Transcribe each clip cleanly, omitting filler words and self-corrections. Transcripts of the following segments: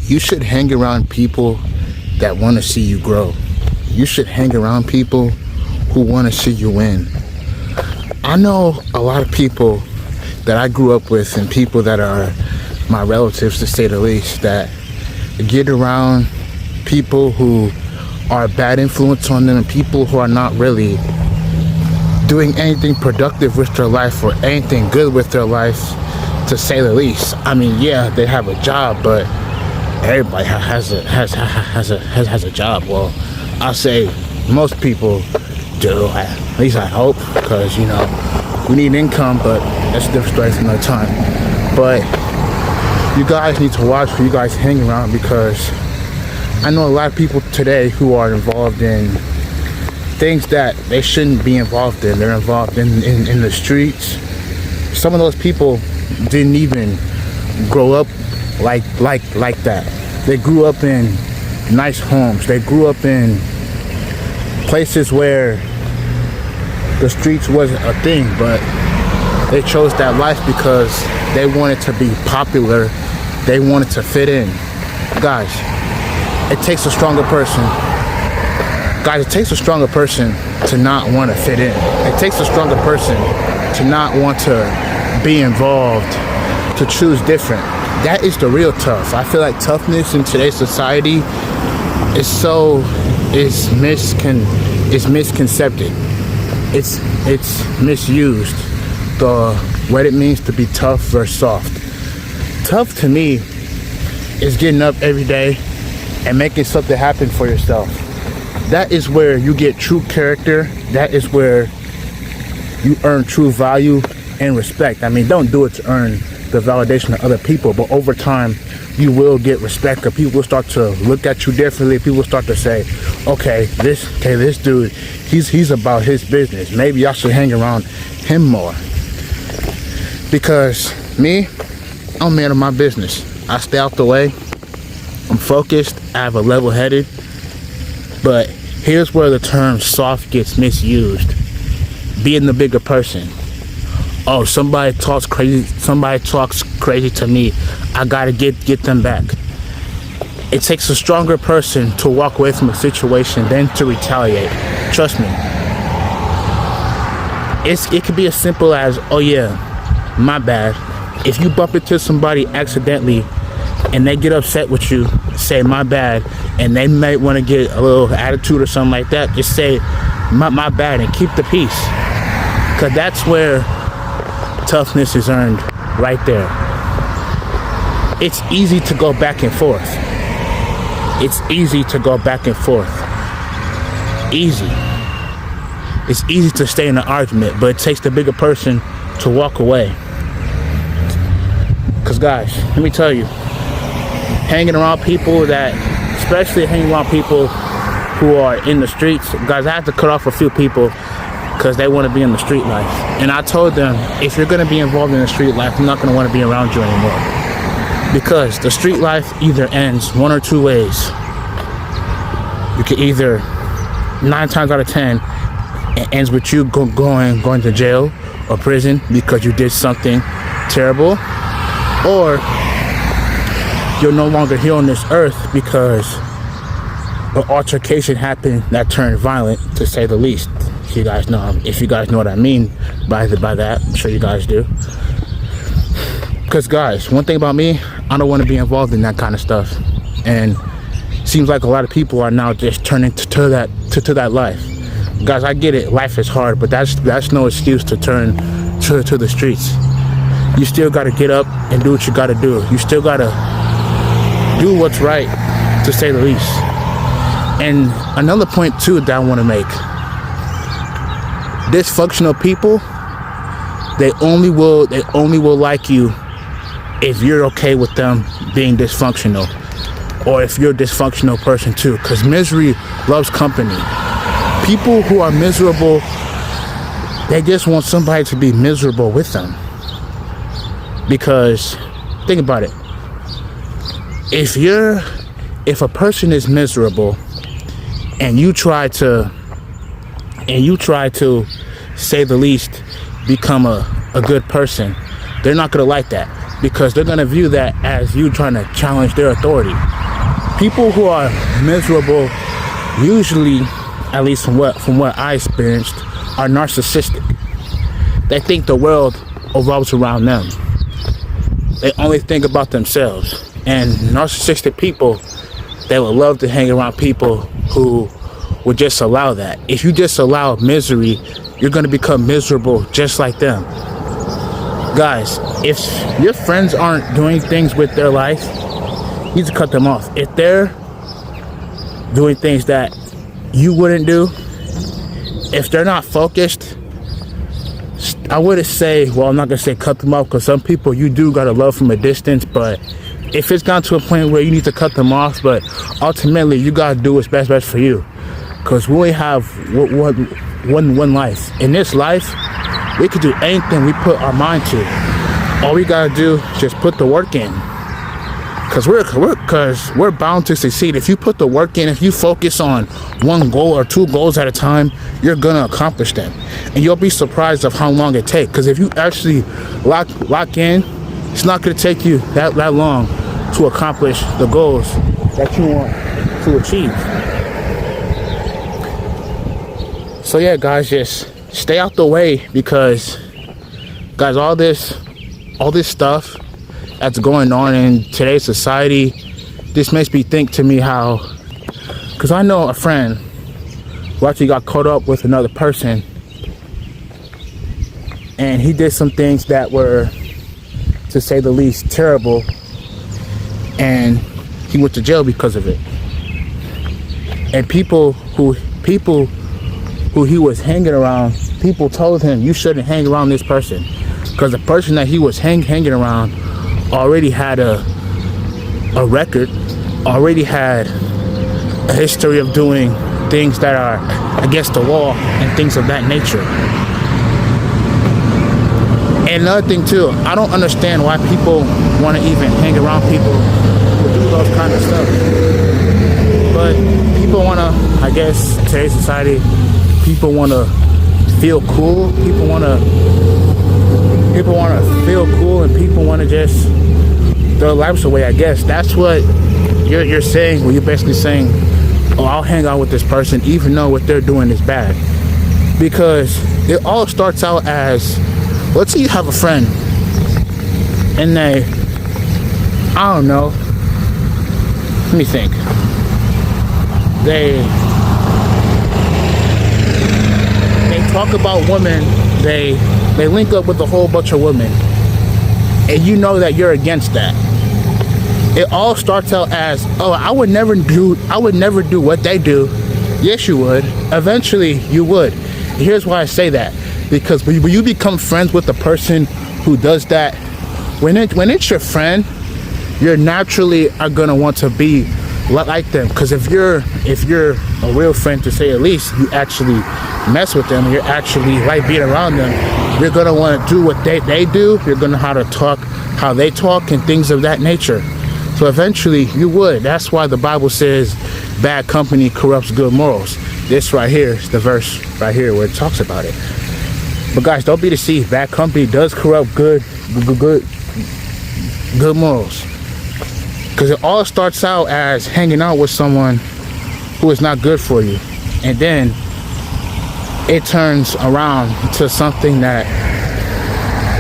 you should hang around people that want to see you grow. You should hang around people who want to see you win. I know a lot of people that I grew up with and people that are my relatives, to say the least, that get around people who are a bad influence on them and people who are not really doing anything productive with their life or anything good with their life, to say the least. I mean, yeah, they have a job, but everybody has a job. Well, I'll say most people do, at least I hope, because, you know, we need income, but that's a different story for another time. But you guys need to watch who you guys hang around, because I know a lot of people today who are involved in things that they shouldn't be involved in. They're involved in the streets. Some of those people didn't even grow up like that. They grew up in nice homes. They grew up in places where the streets wasn't a thing, but they chose that life because they wanted to be popular. They wanted to fit in. Guys, it takes a stronger person. Guys, it takes a stronger person to not want to fit in. It takes a stronger person to not want to be involved, to choose different. That is the real tough. I feel like toughness in today's society is misconcepted. It's misused. What it means to be tough versus soft. Tough to me is getting up every day and making something happen for yourself. That is where you get true character. That is where you earn true value and respect. I mean, don't do it to earn the validation of other people, but over time you will get respect, or people will start to look at you differently. People will start to say, okay, this dude, he's about his business. Maybe I should hang around him more. Because me, I'm a man of my business. I stay out the way. I'm focused. I have a level-headed. But here's where the term soft gets misused. Being the bigger person. Oh, somebody talks crazy to me. I gotta get them back. It takes a stronger person to walk away from a situation than to retaliate. Trust me. It could be as simple as, oh yeah, my bad. If you bump into somebody accidentally and they get upset with you, say my bad, and they might want to get a little attitude or something like that, just say my bad and keep the peace. Because that's where toughness is earned, right there. It's easy to go back and forth. It's easy to go back and forth. Easy. It's easy to stay in an argument, but it takes the bigger person to walk away. Because guys, let me tell you, hanging around people especially hanging around people who are in the streets, guys, I have to cut off a few people because they want to be in the street life. And I told them, if you're going to be involved in the street life, I'm not going to want to be around you anymore. Because the street life either ends one or two ways. You can either, 9 times out of 10, it ends with you going to jail or prison because you did something terrible, or you're no longer here on this earth because an altercation happened that turned violent, to say the least. If you guys know what I mean by that, I'm sure you guys do. Because guys, one thing about me, I don't want to be involved in that kind of stuff, and seems like a lot of people are now just turning to that life. Guys, I get it, life is hard, but that's no excuse to turn to the streets. You still got to get up and do what you got to do. You still got to do what's right, to say the least. And another point too that I want to make: dysfunctional people, they only will like you if you're okay with them being dysfunctional, or if you're a dysfunctional person too, because misery loves company. People who are miserable, they just want somebody to be miserable with them. Because think about it, if a person is miserable and you try to, say the least, become a good person, they're not gonna like that. because they're going to view that as you trying to challenge their authority. People who are miserable, usually, at least from what I experienced, are narcissistic. They think the world revolves around them. They only think about themselves. And narcissistic people, they would love to hang around people who would just allow that. If you just allow misery, you're going to become miserable just like them. Guys, if your friends aren't doing things with their life, you need to cut them off. If they're doing things that you wouldn't do, if they're not focused, I wouldn't say, well, I'm not going to say cut them off, because some people you do got to love from a distance, but if it's gone to a point where you need to cut them off, but ultimately you got to do what's best for you, because we only have one life. In this life, we could do anything we put our mind to. All we got to do is just put the work in, because we're bound to succeed. If you put the work in, if you focus on one goal or two goals at a time, you're gonna accomplish them, and you'll be surprised of how long it takes. Because if you actually lock in, it's not gonna take you that long to accomplish the goals that you want to achieve. So yeah, guys, just stay out the way, because guys, all this stuff that's going on in today's society, this makes me think to me how, because I know a friend who actually got caught up with another person, and he did some things that were, to say the least, terrible, and he went to jail because of it. And people who he was hanging around, people told him, you shouldn't hang around this person, because the person that he was hanging around already had a record, already had a history of doing things that are against the law and things of that nature. And another thing too, I don't understand why people want to even hang around people who do those kind of stuff. But people want to, I guess, today's society, people want to feel cool. People want to feel cool, and people want to just throw their lives away, I guess. That's what you're saying, well, you're basically saying, oh, I'll hang out with this person even though what they're doing is bad. Because it all starts out as, let's say you have a friend and they, I don't know, let me think, they talk about women, they link up with a whole bunch of women, and you know that you're against that. It all starts out as, oh, I would never do what they do. Yes, you would. Eventually, you would. Here's why I say that. Because when you become friends with the person who does that, when it's your friend, you're naturally are gonna want to be like them. Because if you're a real friend, to say at least, you actually mess with them, you're actually like being around them, you're gonna want to do what they do. You're gonna know how to talk, how they talk, and things of that nature. So eventually you would. That's why the Bible says bad company corrupts good morals. This right here is the verse right here where it talks about it. But guys, don't be deceived. Bad company does corrupt good morals. Because it all starts out as hanging out with someone who is not good for you. And then it turns around to something that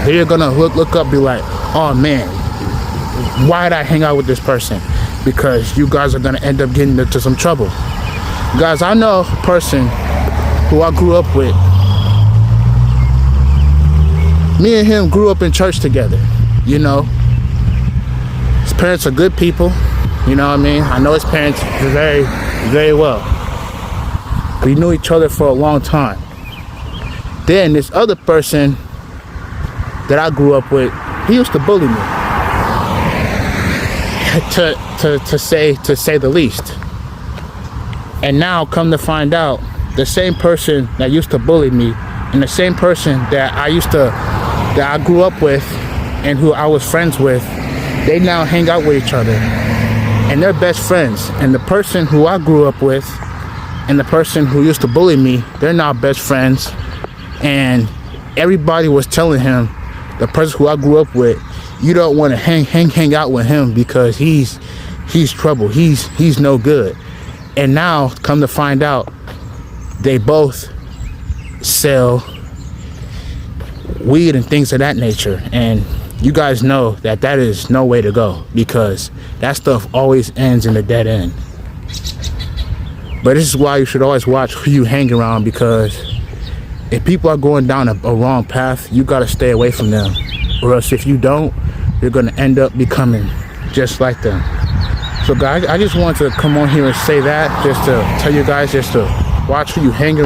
you're going to look up and be like, oh man, why did I hang out with this person? Because you guys are going to end up getting into some trouble. Guys, I know a person who I grew up with. Me and him grew up in church together, you know. His parents are good people, you know what I mean? I know his parents very, very well. We knew each other for a long time. Then this other person that I grew up with, he used to bully me. To say the least. And now come to find out, the same person that used to bully me and the same person that I grew up with and who I was friends with, they now hang out with each other and they're best friends. And the person who I grew up with and the person who used to bully me, they're now best friends. And everybody was telling him, the person who I grew up with, you don't want to hang out with him because he's trouble. He's no good. And now, come to find out, they both sell weed and things of that nature. And you guys know that is no way to go, because that stuff always ends in a dead end. But this is why you should always watch who you hang around, because if people are going down a wrong path, you got to stay away from them. Or else if you don't, you're going to end up becoming just like them. So guys, I just wanted to come on here and say that, just to tell you guys just to watch who you hang around.